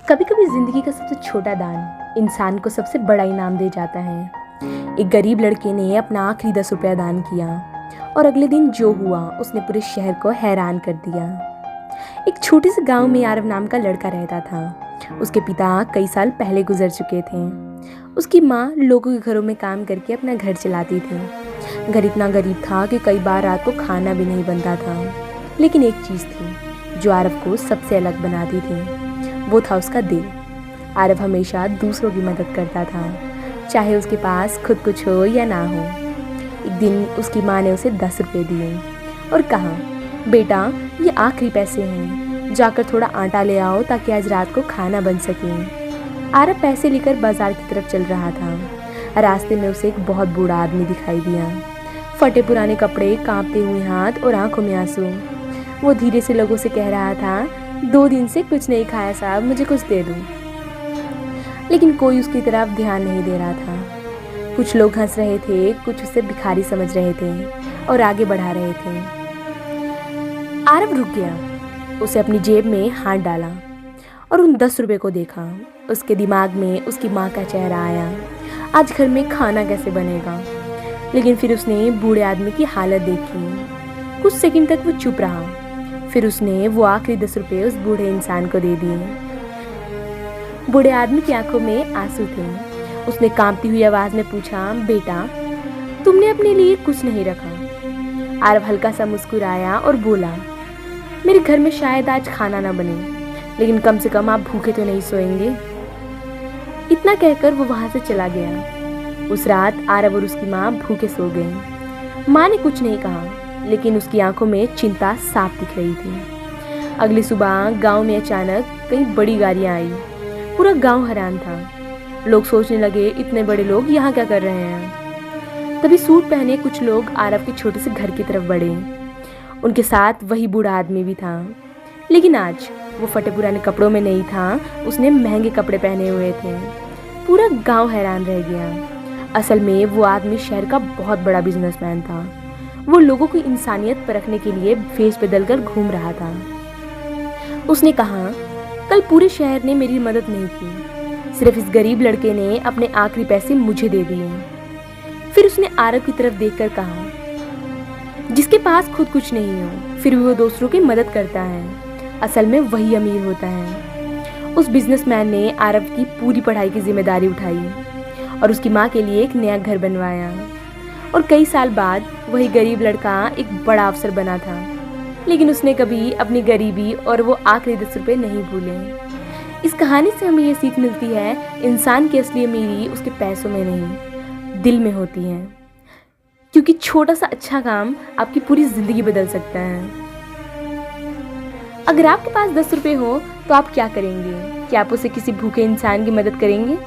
कभी कभी जिंदगी का सबसे छोटा दान इंसान को सबसे बड़ा इनाम दे जाता है। एक गरीब लड़के ने अपना आखिरी 10 रुपया दान किया और अगले दिन जो हुआ उसने पूरे शहर को हैरान कर दिया। एक छोटे से गांव में आरव नाम का लड़का रहता था। उसके पिता कई साल पहले गुजर चुके थे। उसकी माँ लोगों के घरों में काम करके अपना घर चलाती थी। घर इतना गरीब था कि कई बार रात को खाना भी नहीं बनता था। लेकिन एक चीज़ थी जो आरव को सबसे अलग बनाती थी, वो था उसका दिल। आरव हमेशा दूसरों की मदद करता था, चाहे उसके पास खुद कुछ हो या ना हो। एक दिन उसकी माँ ने उसे 10 रुपये दिए और कहा, बेटा ये आखिरी पैसे हैं, जाकर थोड़ा आटा ले आओ ताकि आज रात को खाना बन सके। आरव पैसे लेकर बाजार की तरफ चल रहा था। रास्ते में उसे एक बहुत बूढ़ा आदमी दिखाई दिया। फटे पुराने कपड़े, कांपते हुए हाथ और आंखों में आंसू। वो धीरे से लोगों से कह रहा था, 2 दिन से कुछ नहीं खाया साहब, मुझे कुछ दे दो। लेकिन कोई उसकी तरफ ध्यान नहीं दे रहा था। कुछ लोग हंस रहे थे, कुछ उसे भिखारी समझ रहे थे और आगे बढ़ा रहे थे। आरव रुक गया। उसे अपनी जेब में हाथ डाला और उन 10 रुपये को देखा। उसके दिमाग में उसकी माँ का चेहरा आया। आज घर में खाना कैसे बनेगा? लेकिन फिर उसने बूढ़े आदमी की हालत देखी। कुछ सेकंड तक वो चुप रहा। फिर उसने वो आखिरी 10 रुपये उस बूढ़े इंसान को दे दिए। बूढ़े आदमी की आंखों में आंसू थे। उसने कांपती हुई आवाज में पूछा, बेटा तुमने अपने लिए कुछ नहीं रखा? आरव हल्का सा मुस्कुराया और बोला, मेरे घर में शायद आज खाना ना बने, लेकिन कम से कम आप भूखे तो नहीं सोएंगे। इतना कहकर वो वहां से चला गया। उस रात आरव और उसकी माँ भूखे सो गए। माँ ने कुछ नहीं कहा, लेकिन उसकी आंखों में चिंता साफ दिख रही थी। अगली सुबह गांव में अचानक कई बड़ी गाड़ियां आई। पूरा गांव हैरान था। लोग सोचने लगे, इतने बड़े लोग यहाँ क्या कर रहे हैं? तभी सूट पहने कुछ लोग आरव के छोटे से घर की तरफ बढ़े। उनके साथ वही बूढ़ा आदमी भी था, लेकिन आज वो फटे पुराने कपड़ों में नहीं था। उसने महंगे कपड़े पहने हुए थे। पूरा गाँव हैरान रह गया। असल में वो आदमी शहर का बहुत बड़ा बिजनेसमैन था। वो लोगों की इंसानियत परखने के लिए भेष बदलकर घूम रहा था। उसने कहा, कल पूरे शहर ने मेरी मदद नहीं की, सिर्फ इस गरीब लड़के ने अपने आखिरी पैसे मुझे दे दिए। फिर उसने आरव की तरफ देखकर कहा, जिसके पास खुद कुछ नहीं हो फिर भी वो दूसरों की मदद करता है, असल में वही अमीर होता है। उस बिजनेसमैन ने आरव की पूरी पढ़ाई की जिम्मेदारी उठाई और उसकी माँ के लिए एक नया घर बनवाया। और कई साल बाद वही गरीब लड़का एक बड़ा अफसर बना था। लेकिन उसने कभी अपनी गरीबी और वो आखिरी 10 रुपये नहीं भूले। इस कहानी से हमें ये सीख मिलती है, इंसान की असली अमीरी उसके पैसों में नहीं, दिल में होती है। क्योंकि छोटा सा अच्छा काम आपकी पूरी जिंदगी बदल सकता है। अगर आपके पास 10 रुपये हो तो आप क्या करेंगे? क्या आप उसे किसी भूखे इंसान की मदद करेंगे?